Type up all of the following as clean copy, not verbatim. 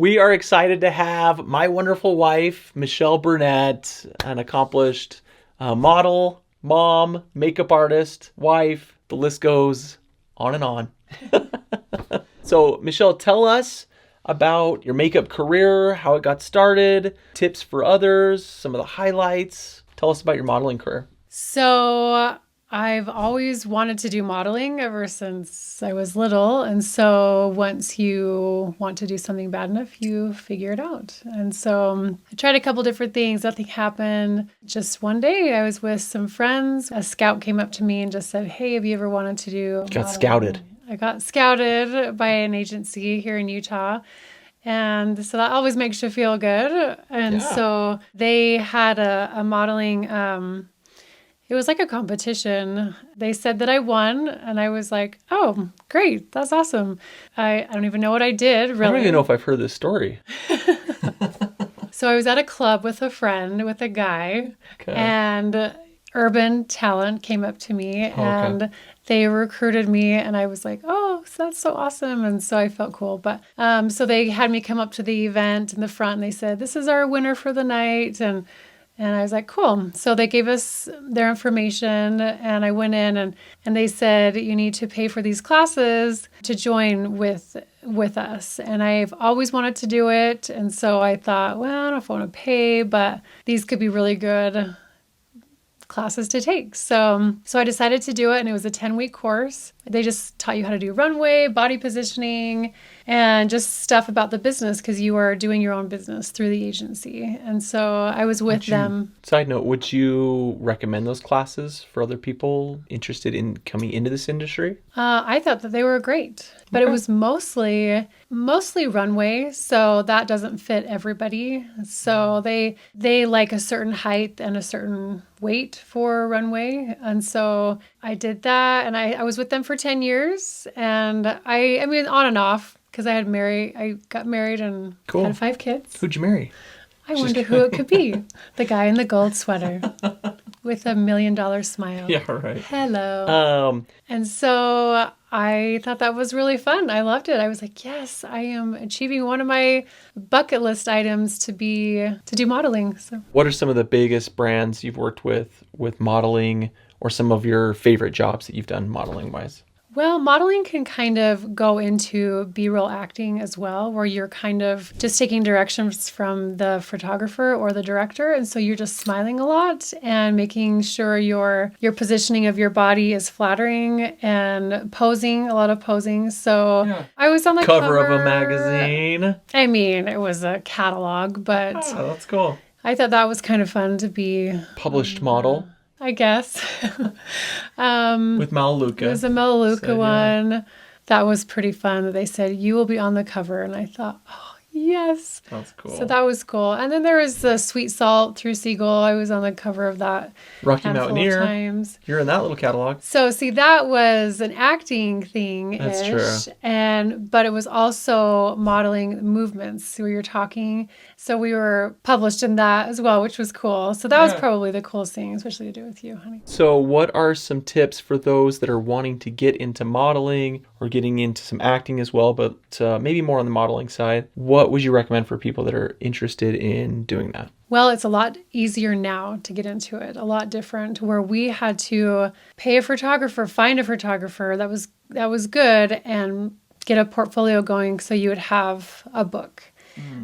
We are excited to have my wonderful wife, Michelle Burnett, an accomplished model, mom, makeup artist, wife. The list goes on and on. So, Michelle, tell us about your makeup career, how it got started, tips for others, some of the highlights. Tell us about your modeling career. So I've always wanted to do modeling ever since I was little. And so once you want to do something bad enough, you figure it out. And so I tried a couple different things. Nothing happened. Just one day I was with some friends. A scout came up to me and just said, "Hey, have you ever wanted to do Got modeling?" scouted. I got scouted by an agency here in Utah. And so that always makes you feel good. And so they had a modeling, it was like a competition. They said that I won, and I was like, "Oh, great. That's awesome." I don't even know what I did, really. I don't even know if I've heard this story. So I was at a club with a friend, with a guy, and Urban Talent came up to me, and they recruited me, and I was like, "Oh, that's so awesome." And so I felt cool. But so they had me come up to the event in the front, and they said, "This is our winner for the night." And I was like, "Cool." So they gave us their information, and I went in, and they said, "You need to pay for these classes to join with us." And I've always wanted to do it. And so I thought, well, I don't know if I want to pay, but these could be really good classes to take. So I decided to do it, and it was a 10-week course. They just taught you how to do runway, body positioning, and just stuff about the business, because you are doing your own business through the agency. And so I was with them. Side note, would you recommend those classes for other people interested in coming into this industry? I thought that they were great, but it was mostly runway, so that doesn't fit everybody. So they like a certain height and a certain weight for runway. And so I did that, and I was with them for 10 years, and I mean, on and off, because I got married and had 5 kids. Who'd you marry? I wonder who it could be. The guy in the gold sweater with $1 million smile. Yeah, right. Hello. And so I thought that was really fun. I loved it. I was like, yes, I am achieving one of my bucket list items to do modeling. So, what are some of the biggest brands you've worked with modeling, or some of your favorite jobs that you've done modeling wise? well, modeling can kind of go into B-roll acting as well, where you're kind of just taking directions from the photographer or the director. And so you're just smiling a lot and making sure your positioning of your body is flattering, and posing, a lot of posing. So I was on the cover of a magazine. I mean, it was a catalog, but that's cool. I thought that was kind of fun to be published model, I guess. With Melaleuca. It was a Melaleuca one. That was pretty fun. They said, "You will be on the cover." And I thought, oh, yes. That's cool. So that was cool. And then there was the Sweet Salt through Seagull. I was on the cover of that. Rocky Mountaineer. Times. You're in that little catalog. So see, that was an acting thing-ish. That's true. But it was also modeling movements where you're talking. So we were published in that as well, which was cool. So that was probably the coolest thing, especially to do with you, honey. So what are some tips for those that are wanting to get into modeling or getting into some acting as well, but maybe more on the modeling side? What would you recommend for people that are interested in doing that? Well, it's a lot easier now to get into it, a lot different, where we had to pay a photographer, find a photographer that was good, and get a portfolio going so you would have a book.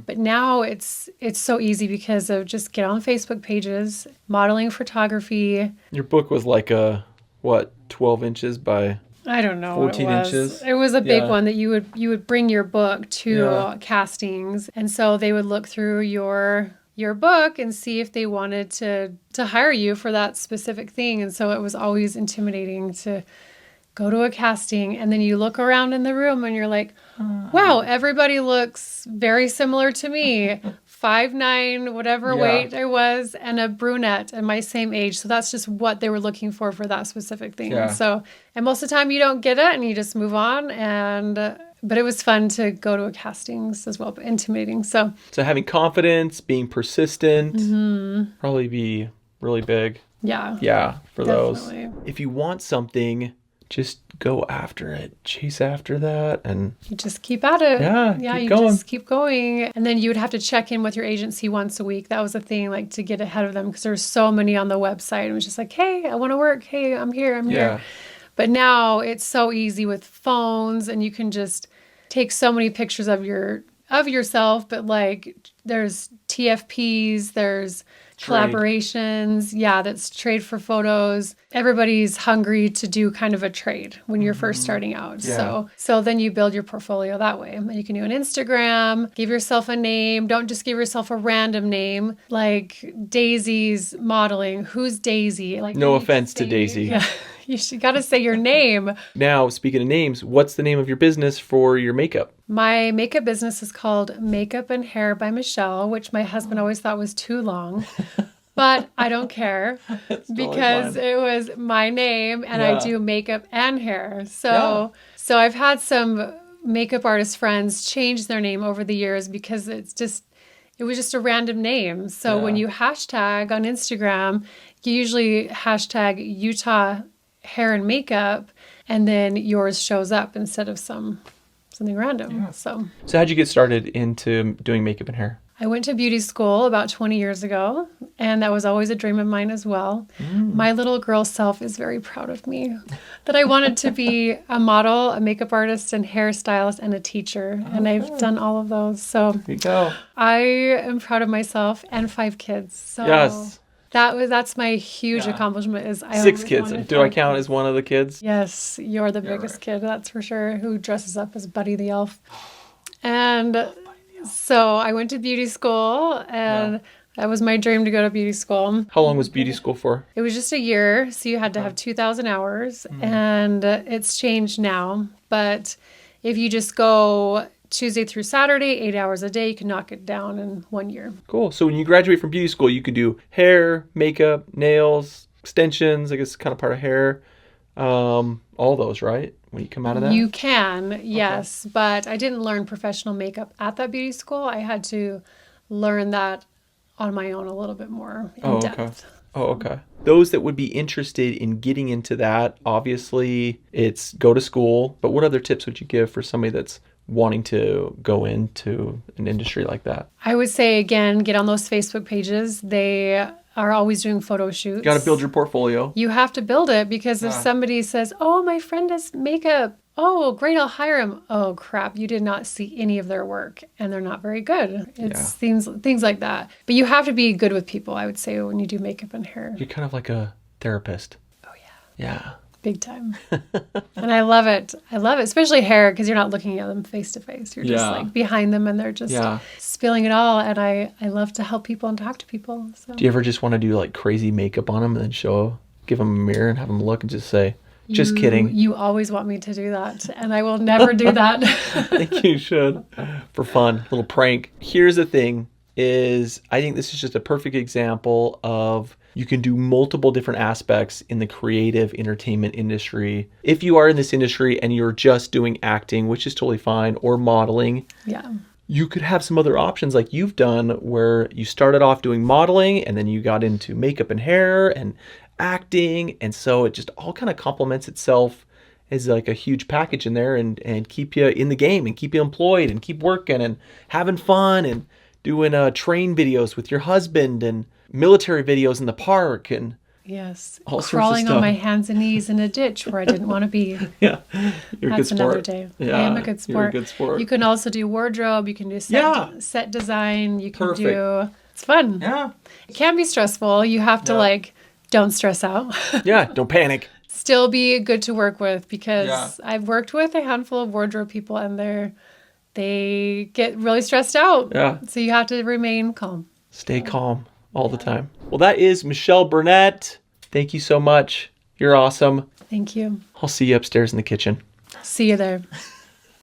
But now it's so easy because of just get on Facebook pages, modeling photography. Your book was like 12 inches by... I don't know 14 inches. It was a big one that you would bring your book to castings, and so they would look through your book and see if they wanted to hire you for that specific thing. And so it was always intimidating to go to a casting, and then you look around in the room and you're like, wow, everybody looks very similar to me. 5'9", whatever weight I was, and a brunette and my same age. So that's just what they were looking for that specific thing. Yeah. So, and most of the time you don't get it and you just move on. But it was fun to go to a castings as well, but intimidating. So having confidence, being persistent, probably be really big. Yeah. Yeah, for definitely. those. If you want something just go after it, chase after that, and you just keep at it. Yeah, keep you going. just keep going. And then you would have to check in with your agency once a week. That was the thing, like to get ahead of them, because there's so many on the website. It was just like, hey, I want to work. Hey, I'm here. But now it's so easy with phones, and you can just take so many pictures of yourself. But like, there's TFPs, there's collaborations. Yeah, that's trade for photos. Everybody's hungry to do kind of a trade when you're first starting out. Yeah. So then you build your portfolio that way. You can do an Instagram, give yourself a name. Don't just give yourself a random name like Daisy's modeling. Who's Daisy? Like, no offense to Daisy. Yeah. You got to say your name. Now, speaking of names, what's the name of your business for your makeup? My makeup business is called Makeup and Hair by Michelle, which my husband always thought was too long. But I don't care because it was my name, and I do makeup and hair. So I've had some makeup artist friends change their name over the years because it was just a random name. So when you hashtag on Instagram, you usually hashtag Utah hair and makeup, and then yours shows up instead of something random. Yeah. So how'd you get started into doing makeup and hair? I went to beauty school about 20 years ago, and that was always a dream of mine as well. My little girl self is very proud of me that I wanted to be a model, a makeup artist, and hairstylist, and a teacher. And I've done all of those. So There you go. I am proud of myself and 5 kids. So Yes. That's my huge accomplishment. Is I 6 always kids. wanted Do I 5 count kids. as one of the kids? Yes, you're the biggest kid, that's for sure, who dresses up as Buddy the Elf. And so I went to beauty school, and that was my dream, to go to beauty school. How long was beauty school for? It was just a year, so you had to have 2,000 hours, and it's changed now. But if you just go Tuesday through Saturday, 8 hours a day, you can knock it down in 1 year. Cool. So when you graduate from beauty school, you could do hair, makeup, nails, extensions, I guess kind of part of hair, all those, right? When you come out of that? You can, yes, but I didn't learn professional makeup at that beauty school. I had to learn that on my own a little bit more in depth. Okay. Those that would be interested in getting into that, obviously it's go to school, but what other tips would you give for somebody that's wanting to go into an industry like that? I would say, again, get on those Facebook pages. They are always doing photo shoots. You got to build your portfolio. You have to build it, because if somebody says, oh, my friend does makeup, oh, great, I'll hire him. Oh, crap, you did not see any of their work, and they're not very good. It's things like that. But you have to be good with people, I would say, when you do makeup and hair. You're kind of like a therapist. Oh, yeah. Yeah. Big time. And I love it. Especially hair, because you're not looking at them face to face. You're just like behind them, and they're just spilling it all. And I love to help people and talk to people. So. Do you ever just want to do like crazy makeup on them and then give them a mirror and have them look and just say, just kidding? You always want me to do that, and I will never do that. I think you should. For fun, little prank. Here's the thing is, I think this is just a perfect example of you can do multiple different aspects in the creative entertainment industry. If you are in this industry and you're just doing acting, which is totally fine, or modeling, you could have some other options like you've done, where you started off doing modeling and then you got into makeup and hair and acting. And so it just all kind of complements itself as like a huge package in there, and keep you in the game and keep you employed and keep working and having fun and doing train videos with your husband and military videos in the park and all crawling sorts of on my hands and knees in a ditch where I didn't want to be. You're a good That's sport. another day. Yeah, I am a good sport. You're a good sport. You can also do wardrobe. You can do set design. You can do. It's fun. Yeah. It can be stressful. You have to don't stress out. Don't panic. Still be good to work with, because I've worked with a handful of wardrobe people, and they get really stressed out. Yeah. So you have to remain calm. Stay calm all the time. Well, that is Michelle Burnett. Thank you so much. You're awesome. Thank you. I'll see you upstairs in the kitchen. See you there.